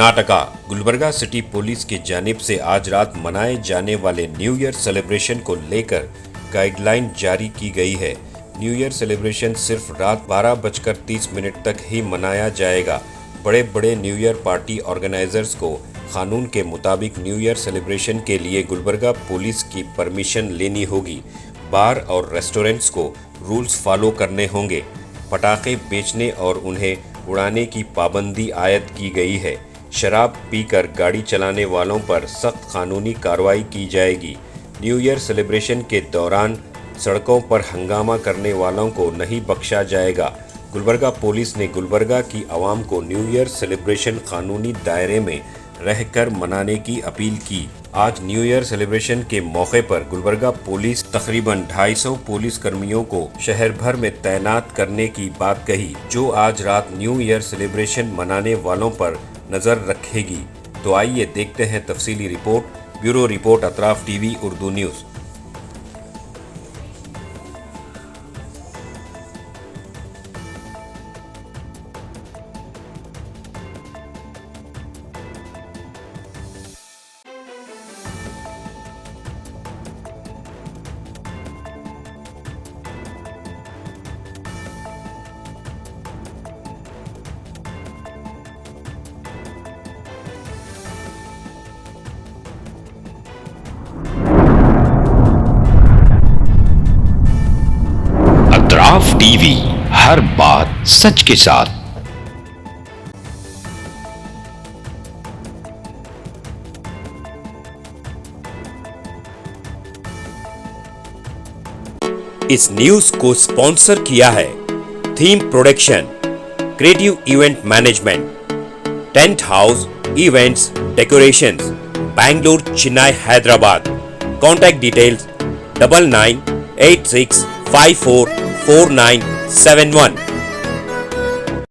Karnataka Gulbarga city police की जानिब से आज रात मनाए जाने वाले न्यू ईयर सेलिब्रेशन को लेकर गाइडलाइन जारी की गई है। न्यू ईयर सेलिब्रेशन सिर्फ रात 12:30 तक ही मनाया जाएगा। बड़े बड़े न्यू ईयर पार्टी ऑर्गेनाइजर्स को कानून के मुताबिक न्यू ईयर सेलिब्रेशन के लिए गुलबर्गा पुलिस की परमिशन लेनी होगी। बार और रेस्टोरेंट्स को रूल्स फॉलो करने होंगे। पटाखे बेचने और उन्हें उड़ाने की पाबंदी आयद की गई है। शराब पीकर गाड़ी चलाने वालों पर सख्त कानूनी कार्रवाई की जाएगी। न्यू ईयर सेलिब्रेशन के दौरान सड़कों पर हंगामा करने वालों को नहीं बख्शा जाएगा। गुलबर्गा पुलिस ने गुलबर्गा की आवाम को न्यू ईयर सेलिब्रेशन कानूनी दायरे में रहकर मनाने की अपील की। आज न्यू ईयर सेलिब्रेशन के मौके पर गुलबर्गा पुलिस तकरीबन 250 पुलिस कर्मियों को शहर भर में तैनात करने की बात कही, जो आज रात न्यू ईयर सेलिब्रेशन मनाने वालों पर नजर रखेगी। तो आइए देखते हैं तफसीली report. Bureau report, Atraf TV Urdu news. Atraf TV, हर बात सच के साथ। इस न्यूज को स्पॉन्सर किया है theme production, creative event management, tent house events decorations, Bangalore, Chennai, Hyderabad. Contact details 9986544971।